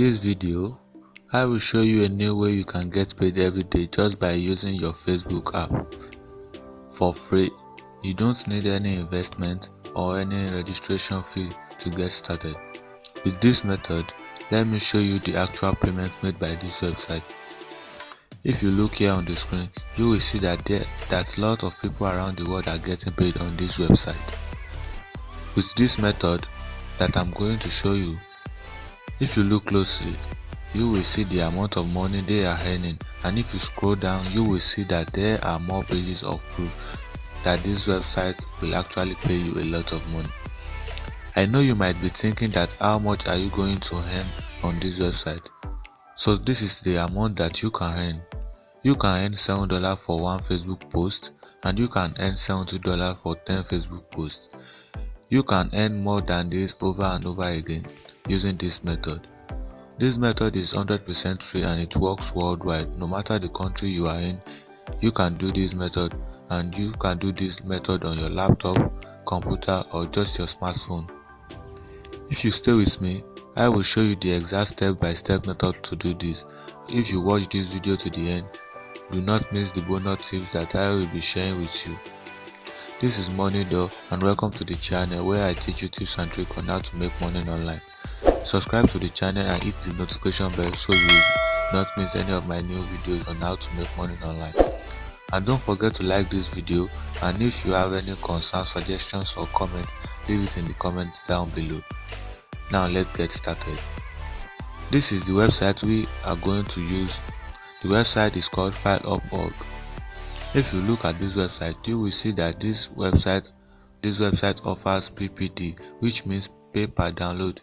this video, I will show you a new way you can get paid every day just by using your Facebook app for free. You don't need any investment or any registration fee to get started. With this method, let me show you the actual payments made by this website. If you look here on the screen, you will see that a lot of people around the world are getting paid on this website. With this method that I'm going to show you, if you look closely, you will see the amount of money they are earning, and if you scroll down, you will see that there are more pages of proof that this website will actually pay you a lot of money. I know you might be thinking that how much are you going to earn on this website? So this is the amount that you can earn. You can earn $7 for one Facebook post, and you can earn $70 for 10 Facebook posts. You can earn more than this over and over again using this method. This method is 100% free and it works worldwide. No matter the country you are in, you can do this method, and you can do this method on your laptop, computer, or just your smartphone. If you stay with me, I will show you the exact step-by-step method to do this. If you watch this video to the end, do not miss the bonus tips that I will be sharing with you. This is Money Door, and welcome to the channel where I teach you tips and tricks on how to make money online. Subscribe to the channel and hit the notification bell so you will not miss any of my new videos on how to make money online. And don't forget to like this video, and if you have any concerns, suggestions or comments, leave it in the comments down below. Now let's get started. This is the website we are going to use. The website is called FileUp.org. If you look at this website, you will see that this website offers PPD, which means pay per download.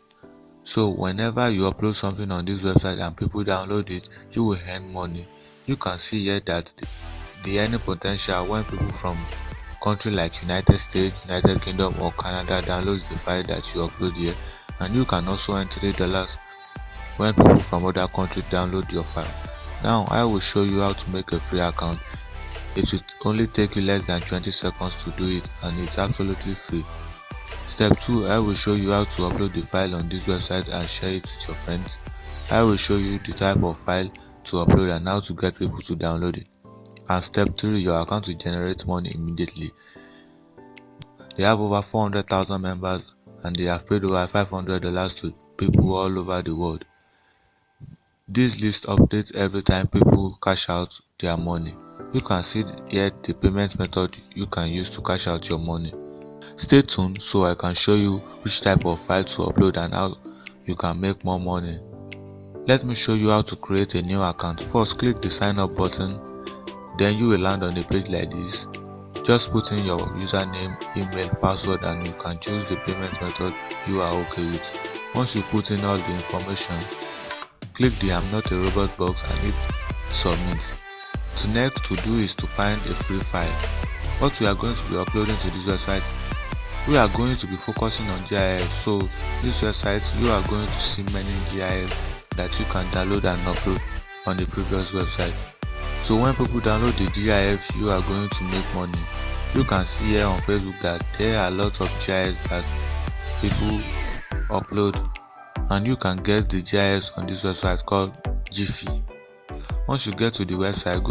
So whenever you upload something on this website and people download it, you will earn money. You can see here that the earning potential when people from country like United States, United Kingdom or Canada downloads the file that you upload here, and you can also earn $3 when people from other countries download your file. Now I will show you how to make a free account. It will only take you less than 20 seconds to do it, and it's absolutely free. Step 2, I will show you how to upload the file on this website and share it with your friends. I will show you the type of file to upload and how to get people to download it. And step 3, your account will generate money immediately. They have over 400,000 members and they have paid over $500 to people all over the world. This list updates every time people cash out their money. You can see here the payment method you can use to cash out your money. Stay tuned so I can show you which type of file to upload and how you can make more money. Let me show you how to create a new account. First, click the sign up button, then you will land on a page like this. Just put in your username, email, password, and you can choose the payment method you are okay with. Once you put in all the information, click the I'm not a robot box and hit submit. So next to do is to find a free file. What we are going to be uploading to this website, we are going to be focusing on GIF. So this website, you are going to see many GIF that you can download and upload on the previous website. So when people download the GIF, you are going to make money. You can see here on Facebook that there are a lot of GIFs that people upload, and you can get the GIFs on this website called Jiffy. Once you get to the website,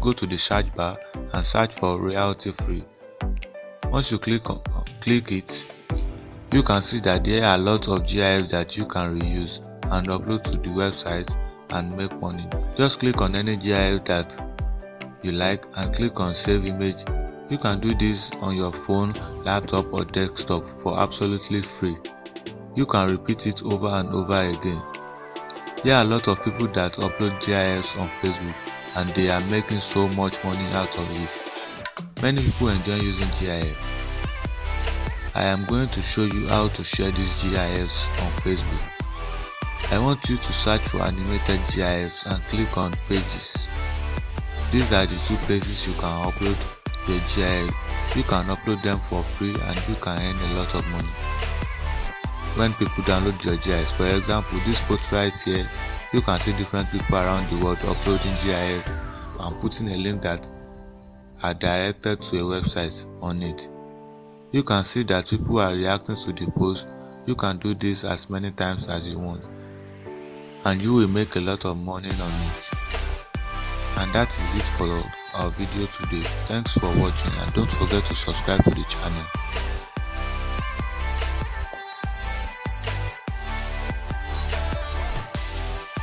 go to the search bar and search for royalty free. Once you click it, you can see that there are a lot of GIFs that you can reuse and upload to the website and make money. Just click on any GIF that you like and click on save image. You can do this on your phone, laptop or desktop for absolutely free. You can repeat it over and over again. There are a lot of people that upload GIFs on Facebook and they are making so much money out of it. Many people enjoy using GIF. I am going to show you how to share these GIFs on Facebook. I want you to search for animated GIFs and click on pages. These are the two places you can upload your GIF. You can upload them for free and you can earn a lot of money when people download your GIFs. For example, this post right here, you can see different people around the world uploading GIF and putting a link that are directed to a website on it. You can see that people are reacting to the post. You can do this as many times as you want. and you will make a lot of money on it. And that is it for our video today. Thanks for watching, and don't forget to subscribe to the channel.